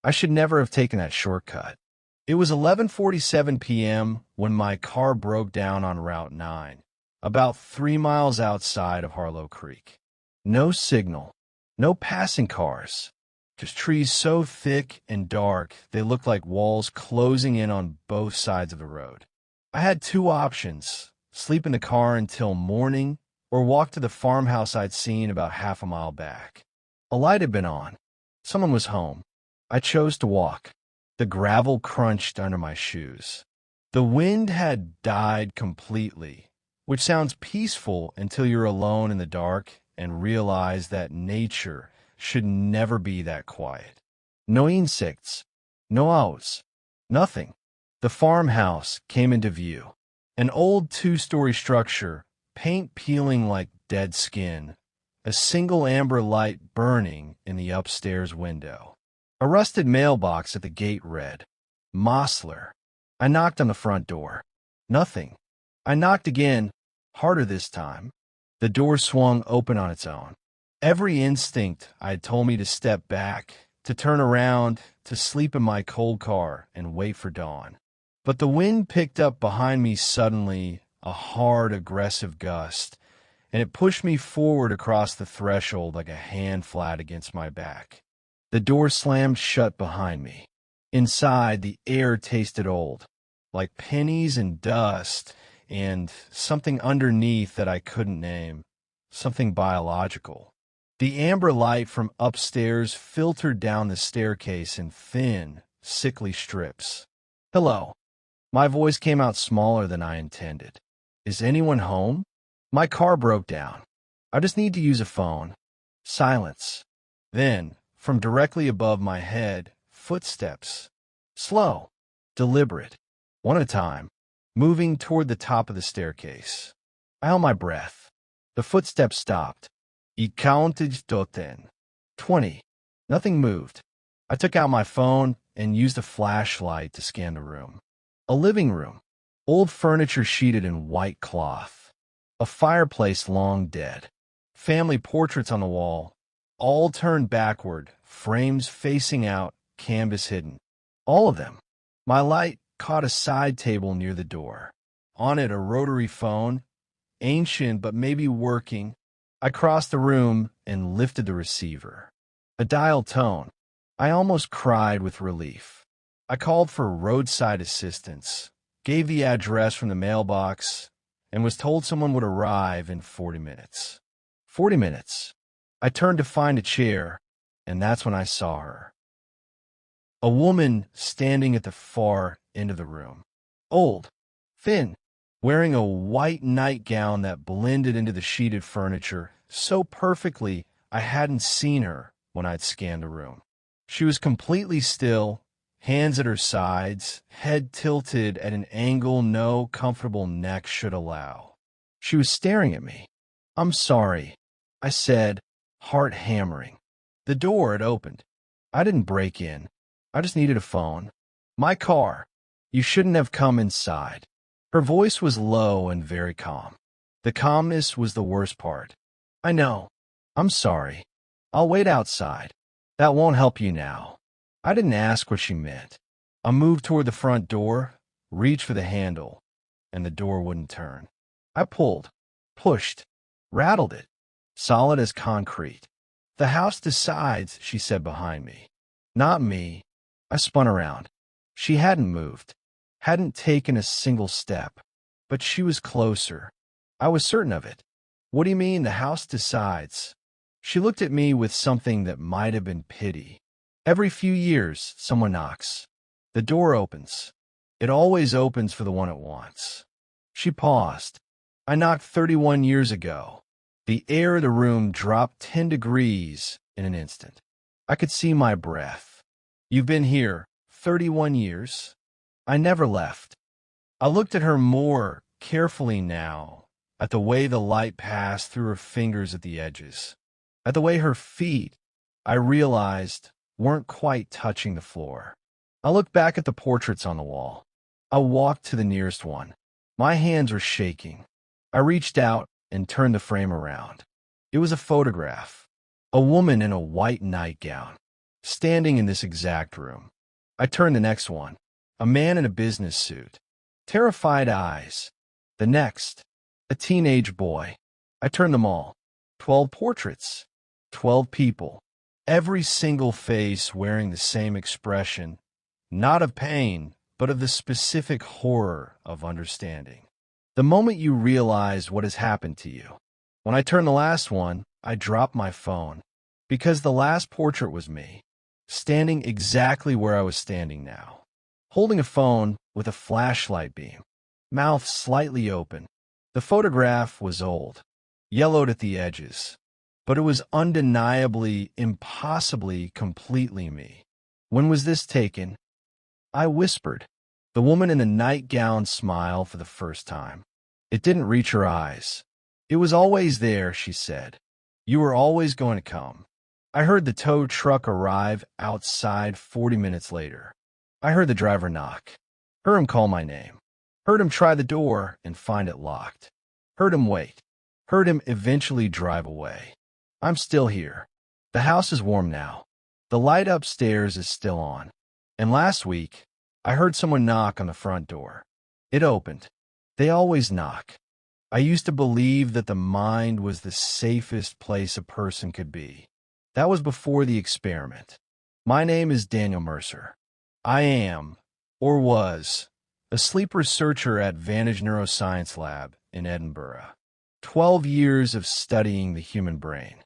I should never have taken that shortcut. It was 11:47 p.m. when my car broke down on Route 9, about 3 miles outside of Harlow Creek. No signal, no passing cars, just trees so thick and dark they looked like walls closing in on both sides of the road. I had two options: sleep in the car until morning or walk to the farmhouse I'd seen about half a mile back. A light had been on. Someone was home. I chose to walk. The gravel crunched under my shoes. The wind had died completely, which sounds peaceful until you're alone in the dark and realize that nature should never be that quiet. No insects, no owls, nothing. The farmhouse came into view. An old 2-story structure, paint peeling like dead skin, a single amber light burning in the upstairs window. A rusted mailbox at the gate read, "Mosler." I knocked on the front door. Nothing. I knocked again, harder this time. The door swung open on its own. Every instinct had told me to step back, to turn around, to sleep in my cold car and wait for dawn. But the wind picked up behind me suddenly, a hard, aggressive gust, and it pushed me forward across the threshold like a hand flat against my back. The door slammed shut behind me. Inside, the air tasted old, like pennies and dust, and something underneath that I couldn't name, something biological. The amber light from upstairs filtered down the staircase in thin, sickly strips. "Hello." My voice came out smaller than I intended. "Is anyone home? My car broke down. I just need to use a phone." Silence. Then, from directly above my head, footsteps. Slow, deliberate, one at a time, moving toward the top of the staircase. I held my breath. The footsteps stopped. I counted to 10. 20. Nothing moved. I took out my phone and used a flashlight to scan the room. A living room. Old furniture sheeted in white cloth. A fireplace long dead. Family portraits on the wall, all turned backward, frames facing out, canvas hidden. All of them. My light caught a side table near the door. On it, a rotary phone, ancient but maybe working. I crossed the room and lifted the receiver. A dial tone. I almost cried with relief. I called for roadside assistance, gave the address from the mailbox, and was told someone would arrive in 40 minutes. 40 minutes. I turned to find a chair, and that's when I saw her. A woman standing at the far end of the room. Old, thin, wearing a white nightgown that blended into the sheeted furniture so perfectly I hadn't seen her when I'd scanned the room. She was completely still, hands at her sides, head tilted at an angle no comfortable neck should allow. She was staring at me. "I'm sorry," I said, heart hammering. The door had opened. I didn't break in. I just needed a phone. "My car. You shouldn't have come inside." Her voice was low and very calm. The calmness was the worst part. "I know. I'm sorry. I'll wait outside. That won't help you now." I didn't ask what she meant. I moved toward the front door, reached for the handle, and the door wouldn't turn. I pulled, pushed, rattled it, solid as concrete. "The house decides," she said behind me. Not me. I spun around. She hadn't moved, hadn't taken a single step, but she was closer. I was certain of it. "What do you mean the house decides?" She looked at me with something that might have been pity. "Every few years, someone knocks. The door opens. It always opens for the one it wants." She paused. "I knocked 31 years ago." The air of the room dropped 10 degrees in an instant. I could see my breath. "You've been here 31 years?" "I never left." I looked at her more carefully now, at the way the light passed through her fingers at the edges, at the way her feet, I realized, weren't quite touching the floor. I looked back at the portraits on the wall. I walked to the nearest one. My hands were shaking. I reached out and turned the frame around. It was a photograph. A woman in a white nightgown, standing in this exact room. I turned the next one. A man in a business suit. Terrified eyes. The next. A teenage boy. I turned them all. 12 portraits. 12 people. Every single face wearing the same expression, not of pain, but of the specific horror of understanding. The moment you realize what has happened to you. When I turned the last one, I dropped my phone, because the last portrait was me, standing exactly where I was standing now, holding a phone with a flashlight beam, mouth slightly open. The photograph was old, yellowed at the edges, but it was undeniably, impossibly, completely me. When was this taken? I whispered. The woman in the nightgown smiled for the first time. It didn't reach her eyes. It was always there, she said. You were always going to come. I heard the tow truck arrive outside 40 minutes later. I heard the driver knock. Heard him call my name. Heard him try the door and find it locked. Heard him wait. Heard him eventually drive away. I'm still here. The house is warm now. The light upstairs is still on. And last week, I heard someone knock on the front door. It opened. They always knock. I used to believe that the mind was the safest place a person could be. That was before the experiment. My name is Daniel Mercer. I am, or was, a sleep researcher at Vantage Neuroscience Lab in Edinburgh. 12 years of studying the human brain.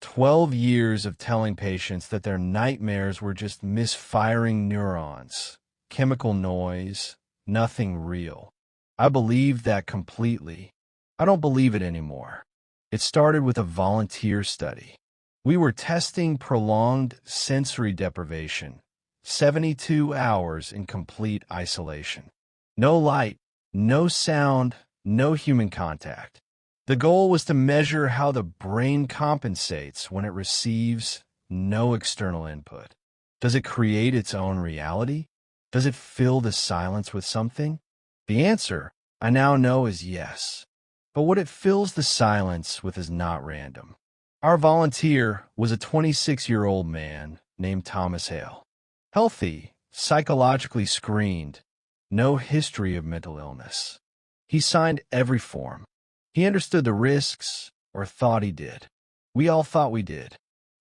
12 years of telling patients that their nightmares were just misfiring neurons, chemical noise, nothing real. I believed that completely. I don't believe it anymore. It started with a volunteer study. We were testing prolonged sensory deprivation, 72 hours in complete isolation. No light, no sound, no human contact. The goal was to measure how the brain compensates when it receives no external input. Does it create its own reality? Does it fill the silence with something? The answer, I now know, is yes. But what it fills the silence with is not random. Our volunteer was a 26-year-old man named Thomas Hale. Healthy, psychologically screened, no history of mental illness. He signed every form. He understood the risks, or thought he did. We all thought we did.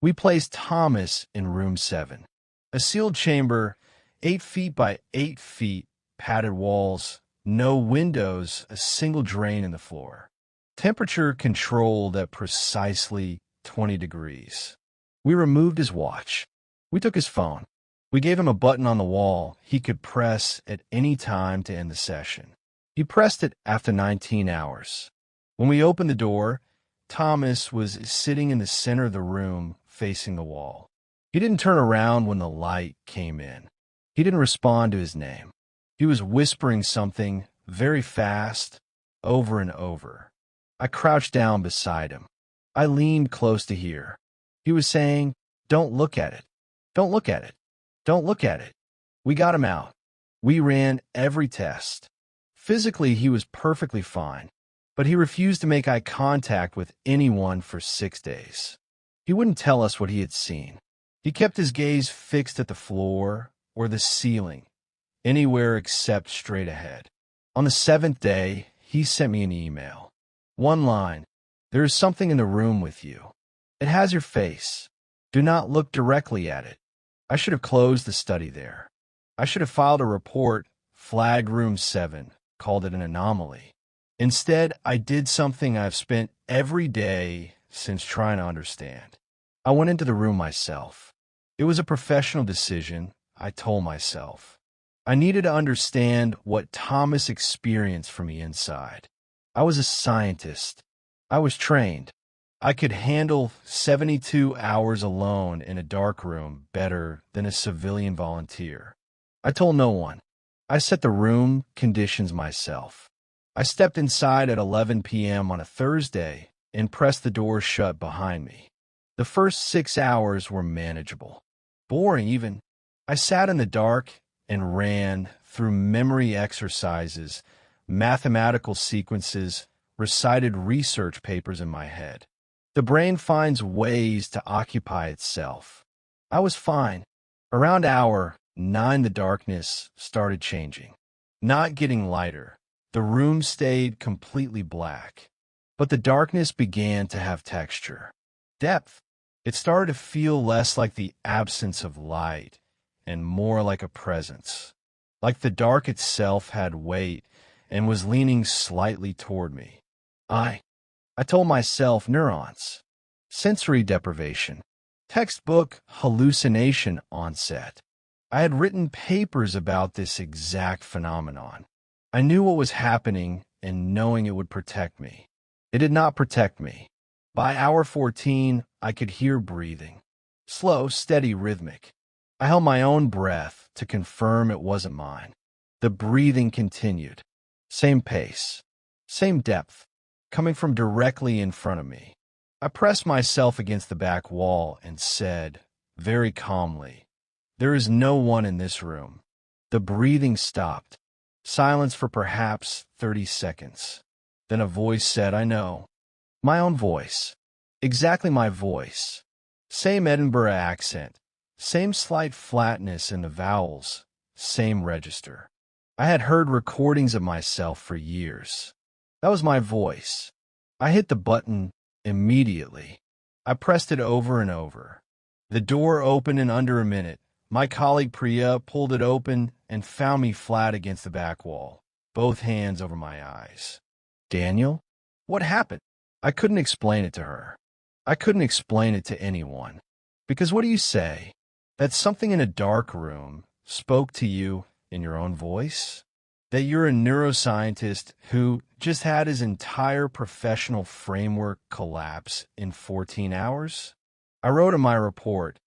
We placed Thomas in room 7, a sealed chamber, 8 feet by 8 feet, padded walls, no windows, a single drain in the floor. Temperature controlled at precisely 20 degrees. We removed his watch. We took his phone. We gave him a button on the wall he could press at any time to end the session. He pressed it after 19 hours. When we opened the door, Thomas was sitting in the center of the room, facing the wall. He didn't turn around when the light came in. He didn't respond to his name. He was whispering something very fast, over and over. I crouched down beside him. I leaned close to hear. He was saying, "Don't look at it. Don't look at it. Don't look at it." We got him out. We ran every test. Physically, he was perfectly fine, but he refused to make eye contact with anyone for 6 days. He wouldn't tell us what he had seen. He kept his gaze fixed at the floor or the ceiling, anywhere except straight ahead. On the 7th day, he sent me an email. One line, "There is something in the room with you. It has your face. Do not look directly at it." I should have closed the study there. I should have filed a report, flagged room 7, called it an anomaly. Instead, I did something I've spent every day since trying to understand. I went into the room myself. It was a professional decision, I told myself. I needed to understand what Thomas experienced from the inside. I was a scientist. I was trained. I could handle 72 hours alone in a dark room better than a civilian volunteer. I told no one. I set the room conditions myself. I stepped inside at 11 p.m. on a Thursday and pressed the door shut behind me. The first 6 hours were manageable. Boring, even. I sat in the dark and ran through memory exercises, mathematical sequences, recited research papers in my head. The brain finds ways to occupy itself. I was fine. Around hour 9, the darkness started changing, not getting lighter. The room stayed completely black, but the darkness began to have texture, depth. It started to feel less like the absence of light and more like a presence, like the dark itself had weight and was leaning slightly toward me. I told myself neurons, sensory deprivation, textbook hallucination onset. I had written papers about this exact phenomenon. I knew what was happening, and knowing it would protect me. It did not protect me. By hour 14, I could hear breathing. Slow, steady, rhythmic. I held my own breath to confirm it wasn't mine. The breathing continued. Same pace, same depth, coming from directly in front of me. I pressed myself against the back wall and said, very calmly, "There is no one in this room." The breathing stopped. Silence for perhaps 30 seconds. Then a voice said, "I know." My own voice. Exactly my voice. Same Edinburgh accent. Same slight flatness in the vowels. Same register. I had heard recordings of myself for years. That was my voice. I hit the button immediately. I pressed it over and over. The door opened in under a minute. My colleague Priya pulled it open and found me flat against the back wall, both hands over my eyes. "Daniel? What happened?" I couldn't explain it to her. I couldn't explain it to anyone. Because what do you say? That something in a dark room spoke to you in your own voice? That you're a neuroscientist who just had his entire professional framework collapse in 14 hours? I wrote in my report,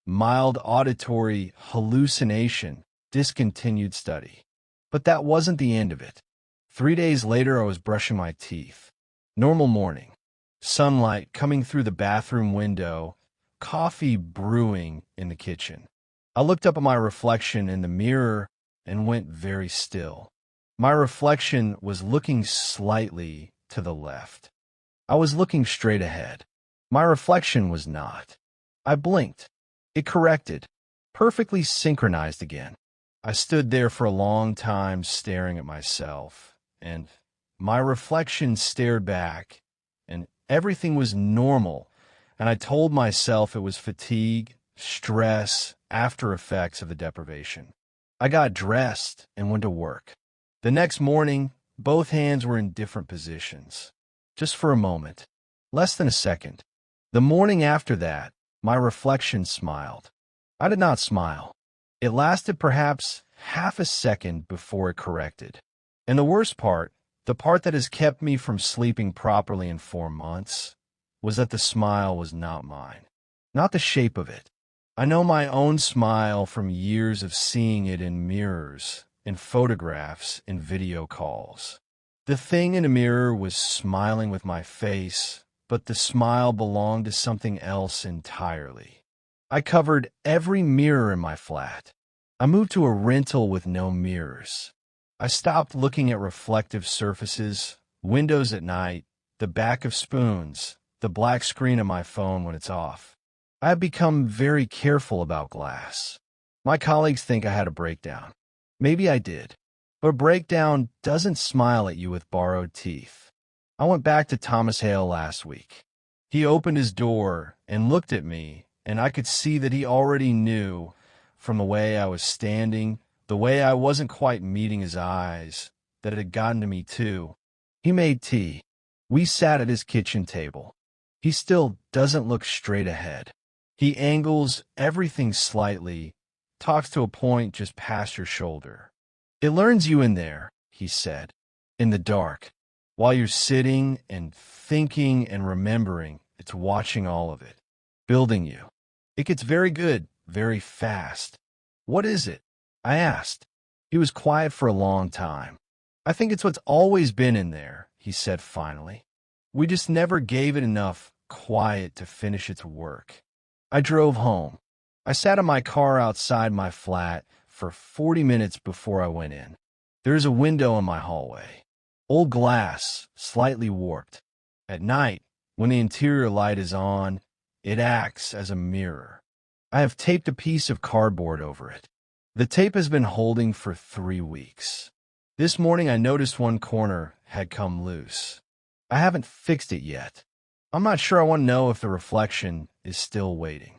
mild auditory hallucination, discontinued study. But that wasn't the end of it. 3 days later, I was brushing my teeth. Normal morning. Sunlight coming through the bathroom window, coffee brewing in the kitchen. I looked up at my reflection in the mirror and went very still. My reflection was looking slightly to the left. I was looking straight ahead. My reflection was not. I blinked. It corrected. Perfectly synchronized again. I stood there for a long time staring at myself, and my reflection stared back, and everything was normal, and I told myself it was fatigue, stress, after effects of the deprivation. I got dressed and went to work. The next morning, both hands were in different positions. Just for a moment. Less than a second. The morning after that, my reflection smiled. I did not smile. It lasted perhaps half a second before it corrected. And the worst part, the part that has kept me from sleeping properly in 4 months, was that the smile was not mine. Not the shape of it. I know my own smile from years of seeing it in mirrors, in photographs, in video calls. The thing in a mirror was smiling with my face, but the smile belonged to something else entirely. I covered every mirror in my flat. I moved to a rental with no mirrors. I stopped looking at reflective surfaces, windows at night, the back of spoons, the black screen of my phone when it's off. I have become very careful about glass. My colleagues think I had a breakdown. Maybe I did. But a breakdown doesn't smile at you with borrowed teeth. I went back to Thomas Hale last week. He opened his door and looked at me, and I could see that he already knew, from the way I was standing, the way I wasn't quite meeting his eyes, that it had gotten to me too. He made tea. We sat at his kitchen table. He still doesn't look straight ahead. He angles everything slightly, talks to a point just past your shoulder. "It learns you in there," he said, "in the dark. While you're sitting and thinking and remembering, it's watching all of it, building you. It gets very good, very fast." "What is it?" I asked. He was quiet for a long time. "I think it's what's always been in there," he said finally. "We just never gave it enough quiet to finish its work." I drove home. I sat in my car outside my flat for 40 minutes before I went in. There is a window in my hallway. Old glass, slightly warped. At night, when the interior light is on, it acts as a mirror. I have taped a piece of cardboard over it. The tape has been holding for 3 weeks. This morning I noticed one corner had come loose. I haven't fixed it yet. I'm not sure I want to know if the reflection is still waiting.